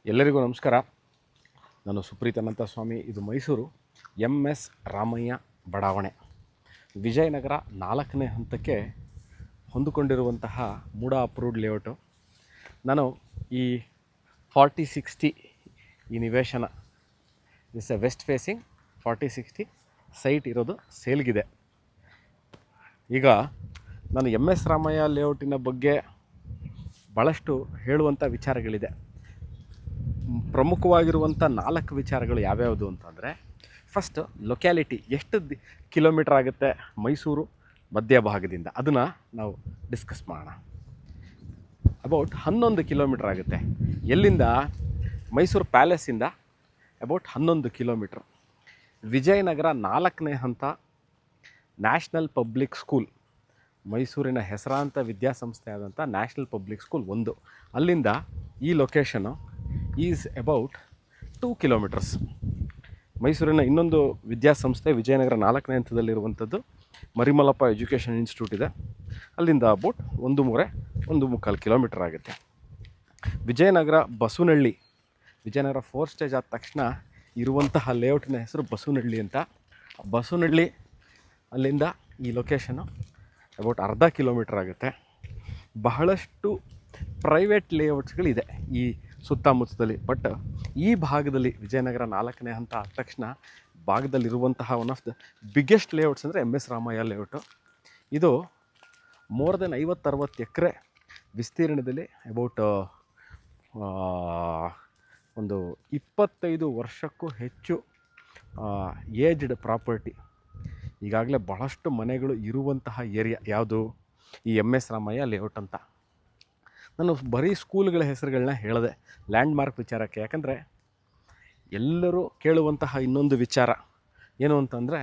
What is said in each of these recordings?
ಎಲ್ಲರಿಗೂ ನಮಸ್ಕಾರ. ನಾನು ಸುಪ್ರೀತ್ ಅನಂತ ಸ್ವಾಮಿ. ಇದು ಮೈಸೂರು ಎಸ್ ರಾಮಯ್ಯ ಬಡಾವಣೆ, ವಿಜಯನಗರ 4ನೇ ಹಂತಕ್ಕೆ ಹೊಂದಿಕೊಂಡಿರುವಂತಹ ಮೂಡ ಅಪ್ರೂವ್ಡ್ ಲೇಔಟು. ನಾನು ಈ 4060 ಈ ನಿವೇಶನ this a west facing 4060 site ಇರೋದು ಸೇಲ್ಗಿದೆ. ಈಗ ನಾನು ಎಸ್ ರಾಮಯ್ಯ ಲೇಔಟಿನ ಬಗ್ಗೆ ಭಾಳಷ್ಟು ಹೇಳುವಂಥ ವಿಚಾರಗಳಿದೆ. ಪ್ರಮುಖವಾಗಿರುವಂಥ 4 ವಿಚಾರಗಳು ಯಾವ್ಯಾವುದು ಅಂತಂದರೆ, ಫಸ್ಟ್ ಲೊಕ್ಯಾಲಿಟಿ, ಎಷ್ಟು ಕಿಲೋಮೀಟ್ರ್ ಆಗುತ್ತೆ ಮೈಸೂರು ಮಧ್ಯಭಾಗದಿಂದ, ಅದನ್ನು ನಾವು ಡಿಸ್ಕಸ್ ಮಾಡೋಣ. ಅಬೌಟ್ 11 ಕಿಲೋಮೀಟ್ರ್ ಆಗುತ್ತೆ. ಎಲ್ಲಿಂದ? ಮೈಸೂರು ಪ್ಯಾಲೇಸಿಂದ ಅಬೌಟ್ 11 ಕಿಲೋಮೀಟ್ರ್. ವಿಜಯನಗರ 4ನೇ ಹಂತ ನ್ಯಾಷನಲ್ ಪಬ್ಲಿಕ್ ಸ್ಕೂಲ್, ಮೈಸೂರಿನ ಹೆಸರಾಂತ ವಿದ್ಯಾಸಂಸ್ಥೆ ಆದಂಥ ನ್ಯಾಷನಲ್ ಪಬ್ಲಿಕ್ ಸ್ಕೂಲ್ 1, ಅಲ್ಲಿಂದ ಈ ಲೊಕೇಶನು ಈಸ್ ಅಬೌಟ್ 2 ಕಿಲೋಮೀಟರ್ಸ್. ಮೈಸೂರಿನ ಇನ್ನೊಂದು ವಿದ್ಯಾಸಂಸ್ಥೆ ವಿಜಯನಗರ 4ನೇ ಹಂತದಲ್ಲಿರುವಂಥದ್ದು ಮರಿಮಲ್ಲಪ್ಪ ಎಜುಕೇಷನ್ ಇನ್ಸ್ಟಿಟ್ಯೂಟ್ ಇದೆ, ಅಲ್ಲಿಂದ ಅಬೌಟ್ 1.5 ಕಿಲೋಮೀಟರ್ ಆಗುತ್ತೆ. ವಿಜಯನಗರ ಬಸವನಹಳ್ಳಿ, ವಿಜಯನಗರ 4 ಸ್ಟೇಜ್ ಆದ ತಕ್ಷಣ ಇರುವಂತಹ ಲೇಔಟಿನ ಹೆಸರು ಬಸವನಹಳ್ಳಿ ಅಂತ. ಬಸವನಹಳ್ಳಿ ಅಲ್ಲಿಂದ ಈ ಲೊಕೇಶನು ಅಬೌಟ್ 1/2 ಕಿಲೋಮೀಟರ್ ಆಗುತ್ತೆ. ಬಹಳಷ್ಟು ಪ್ರೈವೇಟ್ ಲೇಔಟ್ಸ್ಗಳಿದೆ ಈ ಸುತ್ತಮುತ್ತದಲ್ಲಿ, ಬಟ್ ಈ ಭಾಗದಲ್ಲಿ ವಿಜಯನಗರ 4ನೇ ಹಂತ ಆದ ತಕ್ಷಣ ಭಾಗದಲ್ಲಿರುವಂತಹ one of the biggest layouts ಅಂದರೆ ಎಸ್ ರಾಮಯ್ಯ ಲೇಔಟು. ಇದು ಮೋರ್ ದೆನ್ 50-60 ಎಕರೆ ವಿಸ್ತೀರ್ಣದಲ್ಲಿ ಅಬೌಟ್ ಒಂದು 25 ವರ್ಷಕ್ಕೂ ಹೆಚ್ಚು ಏಜ್ಡ್ ಪ್ರಾಪರ್ಟಿ. ಈಗಾಗಲೇ ಬಹಳಷ್ಟು ಮನೆಗಳು ಇರುವಂತಹ ಏರಿಯಾ ಯಾವುದು? ಈ ಎಸ್ ರಾಮಯ್ಯ ಲೇಔಟ್ ಅಂತ. ನಾನು ಬರೀ ಸ್ಕೂಲ್ಗಳ ಹೆಸರುಗಳನ್ನ ಹೇಳಿದೆ ಲ್ಯಾಂಡ್ ಮಾರ್ಕ್ ವಿಚಾರಕ್ಕೆ, ಯಾಕಂದರೆ ಎಲ್ಲರೂ ಕೇಳುವಂತಹ ಇನ್ನೊಂದು ವಿಚಾರ ಏನು ಅಂತಂದರೆ,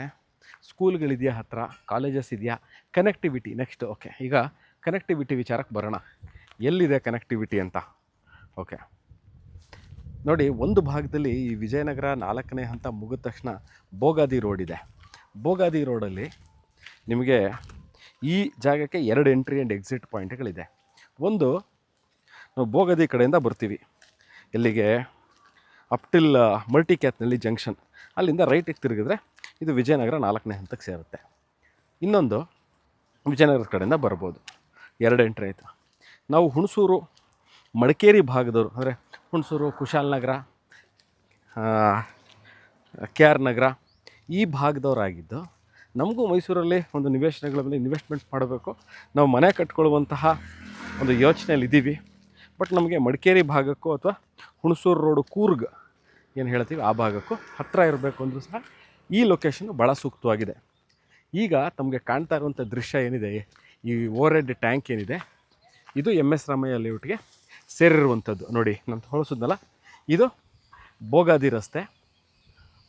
ಸ್ಕೂಲ್ಗಳಿದೆಯಾ ಹತ್ತಿರ, ಕಾಲೇಜಸ್ ಇದೆಯಾ, ಕನೆಕ್ಟಿವಿಟಿ ನೆಕ್ಸ್ಟ್. ಓಕೆ, ಈಗ ಕನೆಕ್ಟಿವಿಟಿ ವಿಚಾರಕ್ಕೆ ಬರೋಣ. ಎಲ್ಲಿದೆ ಕನೆಕ್ಟಿವಿಟಿ ಅಂತ? ಓಕೆ ನೋಡಿ, ಒಂದು ಭಾಗದಲ್ಲಿ ಈ ವಿಜಯನಗರ 4ನೇ ಹಂತ ಮುಗಿದ ತಕ್ಷಣ ಬೋಗಾದಿ ರೋಡ್ ಇದೆ. ಬೋಗಾದಿ ರೋಡಲ್ಲಿ ನಿಮಗೆ ಈ ಜಾಗಕ್ಕೆ 2 ಎಂಟ್ರಿ ಆ್ಯಂಡ್ ಎಕ್ಸಿಟ್ ಪಾಯಿಂಟ್ಗಳಿದೆ. ಒಂದು, ನಾವು ಬೋಗದಿ ಕಡೆಯಿಂದ ಬರ್ತೀವಿ, ಎಲ್ಲಿಗೆ? ಅಪ್ ಟಿಲ್ ಮಲ್ಟಿಕ್ಯಾತ್ನಲ್ಲಿ ಜಂಕ್ಷನ್, ಅಲ್ಲಿಂದ ರೈಟಿಗೆ ತಿರುಗಿದ್ರೆ ಇದು ವಿಜಯನಗರ 4ನೇ ಹಂತಕ್ಕೆ ಸೇರುತ್ತೆ. ಇನ್ನೊಂದು ವಿಜಯನಗರದ ಕಡೆಯಿಂದ ಬರ್ಬೋದು, 2 ಎಂಟ್ರಿ ಆಯಿತು. ನಾವು ಹುಣಸೂರು ಮಡಿಕೇರಿ ಭಾಗದವರು, ಅಂದರೆ ಹುಣಸೂರು, ಕುಶಾಲನಗರ, ಕೆ ಆರ್ ನಗರ ಈ ಭಾಗದವರಾಗಿದ್ದು, ನಮಗೂ ಮೈಸೂರಲ್ಲಿ ಒಂದು ನಿವೇಶನಗಳ ಮೇಲೆ ಇನ್ವೆಸ್ಟ್ಮೆಂಟ್ ಮಾಡಬೇಕು, ನಾವು ಮನೆ ಕಟ್ಕೊಳ್ಳುವಂತಹ ಒಂದು ಯೋಚನೆಯಲ್ಲಿ ಇದ್ದೀವಿ. ಬಟ್ ನಮಗೆ ಮಡಿಕೇರಿ ಭಾಗಕ್ಕೂ ಅಥವಾ ಹುಣಸೂರು ರೋಡು ಕೂರ್ಗ್ ಏನು ಹೇಳ್ತೀವಿ ಆ ಭಾಗಕ್ಕೂ ಹತ್ತಿರ ಇರಬೇಕು ಅಂದರೂ ಸಹ ಈ ಲೊಕೇಶನ್ನು ಭಾಳ ಸೂಕ್ತವಾಗಿದೆ. ಈಗ ತಮಗೆ ಕಾಣ್ತಾ ಇರುವಂಥ ದೃಶ್ಯ ಏನಿದೆ, ಈ ಓವರ್ ಹೆಡ್ ಟ್ಯಾಂಕ್ ಏನಿದೆ, ಇದು ಎಸ್ ರಾಮಯ್ಯ ಲೇಔಟ್ಗೆ ಸೇರಿರುವಂಥದ್ದು. ನೋಡಿ, ನಾನು ತೋರಿಸಿದ್ನಲ್ಲ, ಇದು ಬೋಗಾದಿ ರಸ್ತೆ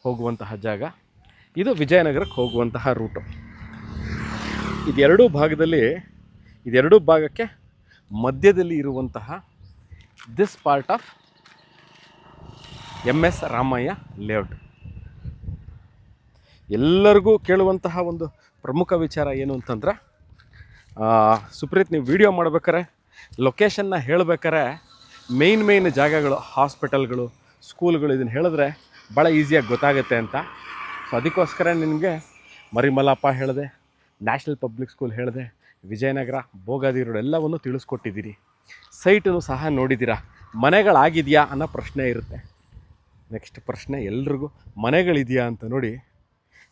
ಹೋಗುವಂತಹ ಜಾಗ, ಇದು ವಿಜಯನಗರಕ್ಕೆ ಹೋಗುವಂತಹ ರೂಟು. ಇದೆರಡೂ ಭಾಗಕ್ಕೆ ಮಧ್ಯದಲ್ಲಿ ಇರುವಂತಹ this part of S Ramaiah layout. ಎಲ್ಲರಿಗೂ ಕೇಳುವಂತಹ ಒಂದು ಪ್ರಮುಖ ವಿಚಾರ ಏನು ಅಂತಂದ್ರೆ, ಸುಪ್ರೀತ್, ನೀವು ವಿಡಿಯೋ ಮಾಡ್ಬೇಕಾರೆ ಲೊಕೇಶನ್ನ ಹೇಳಬೇಕಾರೆ ಮೇಯ್ನ್ ಜಾಗಗಳು, ಹಾಸ್ಪಿಟಲ್ಗಳು, ಸ್ಕೂಲ್ಗಳು, ಇದನ್ನು ಹೇಳಿದ್ರೆ ಭಾಳ ಈಸಿಯಾಗಿ ಗೊತ್ತಾಗುತ್ತೆ ಅಂತ. ಸೊ ಅದಕ್ಕೋಸ್ಕರ ನಿನಗೆ ಮರಿಮಲ್ಲಪ್ಪ ಹೇಳಿದೆ, ನ್ಯಾಷನಲ್ ಪಬ್ಲಿಕ್ ಸ್ಕೂಲ್ ಹೇಳಿದೆ, ವಿಜಯನಗರ, ಬೋಗಾದಿ ರೋಡ್ ಎಲ್ಲವನ್ನು ತಿಳಿಸ್ಕೊಟ್ಟಿದ್ದೀರಿ. ಸೈಟನ್ನು ಸಹ ನೋಡಿದ್ದೀರಾ. ಮನೆಗಳಾಗಿದೆಯಾ ಅನ್ನೋ ಪ್ರಶ್ನೆ ಇರುತ್ತೆ. ನೆಕ್ಸ್ಟ್ ಪ್ರಶ್ನೆ ಎಲ್ರಿಗೂ, ಮನೆಗಳಿದೆಯಾ ಅಂತ. ನೋಡಿ,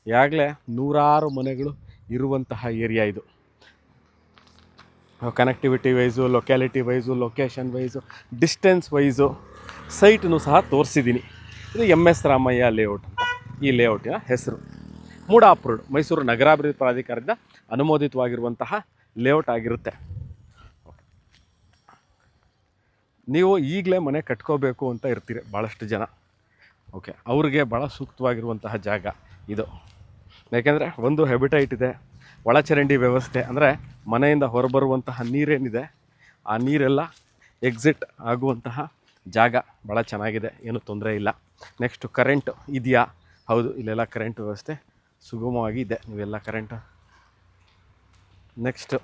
ಈಗಾಗಲೇ 100 ಮನೆಗಳು ಇರುವಂತಹ ಏರಿಯಾ ಇದು. Connectivity wise, locality wise, location wise, distance wise ಸೈಟನ್ನು ಸಹ ತೋರಿಸಿದ್ದೀನಿ. ಇದು ಎಸ್ ರಾಮಯ್ಯ ಲೇಔಟ್ ಅಂತ ಈ ಲೇಔಟಿನ ಹೆಸರು. ಮೂಡ ಅಪ್ರೂವ್ಡ್, ಮೈಸೂರು ನಗರಾಭಿವೃದ್ಧಿ ಪ್ರಾಧಿಕಾರದಿಂದ ಅನುಮೋದಿತವಾಗಿರುವಂತಹ ಲೇಔಟ್ ಆಗಿರುತ್ತೆ. ನೀವು ಈಗಲೇ ಮನೆ ಕಟ್ಕೋಬೇಕು ಅಂತ ಇರ್ತೀರಿ ಭಾಳಷ್ಟು ಜನ. ಓಕೆ, ಅವ್ರಿಗೆ ಭಾಳ ಸೂಕ್ತವಾಗಿರುವಂತಹ ಜಾಗ ಇದು. ಯಾಕೆಂದರೆ ಒಂದು ಹೆಬಿಟೈಟ್ ಇದೆ, ಒಳಚರಂಡಿ ವ್ಯವಸ್ಥೆ, ಅಂದರೆ ಮನೆಯಿಂದ ಹೊರಬರುವಂತಹ ನೀರೇನಿದೆ ಆ ನೀರೆಲ್ಲ ಎಕ್ಸಿಟ್ ಆಗುವಂತಹ ಜಾಗ ಭಾಳ ಚೆನ್ನಾಗಿದೆ, ಏನೂ ತೊಂದರೆ ಇಲ್ಲ. ನೆಕ್ಸ್ಟು ಕರೆಂಟ್ ಇದೆಯಾ? ಹೌದು, ಇಲ್ಲೆಲ್ಲ ಕರೆಂಟ್ ವ್ಯವಸ್ಥೆ ಸುಗಮವಾಗಿ ಇದೆ. ನೀವೆಲ್ಲ ಕರೆಂಟ್. ನೆಕ್ಸ್ಟು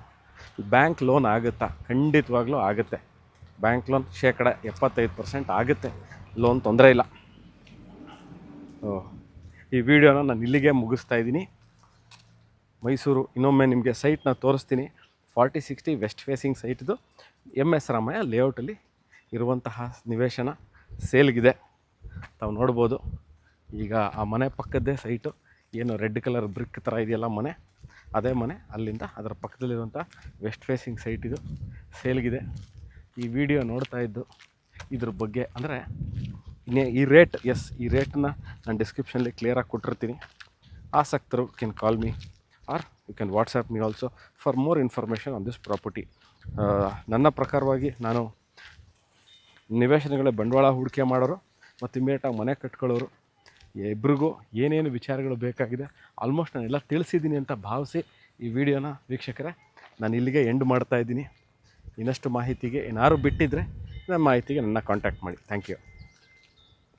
ಬ್ಯಾಂಕ್ ಲೋನ್ ಆಗುತ್ತಾ? ಖಂಡಿತವಾಗ್ಲೂ ಆಗುತ್ತೆ. ಬ್ಯಾಂಕ್ ಲೋನ್ 75% ಆಗುತ್ತೆ. ಲೋನ್ ತೊಂದರೆ ಇಲ್ಲ. ಈ ವಿಡಿಯೋನ ನಾನು ಇಲ್ಲಿಗೆ ಮುಗಿಸ್ತಾ ಇದ್ದೀನಿ. ಮೈಸೂರು ಇನ್ನೊಮ್ಮೆ ನಿಮಗೆ ಸೈಟ್ನ ತೋರಿಸ್ತೀನಿ. 4060 ವೆಸ್ಟ್ ಫೇಸಿಂಗ್ ಸೈಟ್ದು MS ರಾಮಯ್ಯ ಲೇಔಟಲ್ಲಿ ಇರುವಂತಹ ನಿವೇಶನ ಸೇಲ್ಗಿದೆ. ತಾವು ನೋಡ್ಬೋದು. ಈಗ ಆ ಮನೆ ಪಕ್ಕದ್ದೇ ಸೈಟು, ಏನು ರೆಡ್ ಕಲರ್ ಬ್ರಿಕ್ ಥರ ಇದೆಯಲ್ಲ ಮನೆ, ಅದೇ ಮನೆ. ಅಲ್ಲಿಂದ ಅದರ ಪಕ್ಕದಲ್ಲಿರುವಂಥ ವೆಸ್ಟ್ ಫೇಸಿಂಗ್ ಸೈಟ್ ಇದು ಸೇಲ್ಗಿದೆ. ಈ ವಿಡಿಯೋ ನೋಡ್ತಾ ಇದ್ದು ಇದ್ರ ಬಗ್ಗೆ ಅಂದರೆ ಈ ರೇಟ್, ಈ ರೇಟನ್ನ ನಾನು ಡಿಸ್ಕ್ರಿಪ್ಷನಲ್ಲಿ ಕ್ಲಿಯರಾಗಿ ಕೊಟ್ಟಿರ್ತೀನಿ. ಆಸಕ್ತರು can call me or you can WhatsApp me also for more information on this property. ನನ್ನ ಪ್ರಕಾರವಾಗಿ ನಾನು ನಿವೇಶನಗಳೇ ಬಂಡವಾಳ ಹೂಡಿಕೆ ಮಾಡೋರು ಮತ್ತು ಇಮಿಡಿಯೇಟಾಗಿ ಮನೆ ಕಟ್ಕೊಳ್ಳೋರು ಇಬ್ರಿಗೂ ಏನೇನು ವಿಚಾರಗಳು ಬೇಕಾಗಿದೆ ಆಲ್ಮೋಸ್ಟ್ ನಾನೆಲ್ಲ ತಿಳಿಸಿದ್ದೀನಿ ಅಂತ ಭಾವಿಸಿ ಈ ವಿಡಿಯೋನ ವೀಕ್ಷಕರೇ ನಾನು ಇಲ್ಲಿಗೆ ಎಂಡ್ ಮಾಡ್ತಾಯಿದ್ದೀನಿ. ಇನ್ನಷ್ಟು ಮಾಹಿತಿಗೆ ಏನಾದ್ರು ಬಿಟ್ಟಿದ್ದರೆ ನನ್ನ ಮಾಹಿತಿಗೆ ನನ್ನ ಕಾಂಟ್ಯಾಕ್ಟ್ ಮಾಡಿ. Thank you.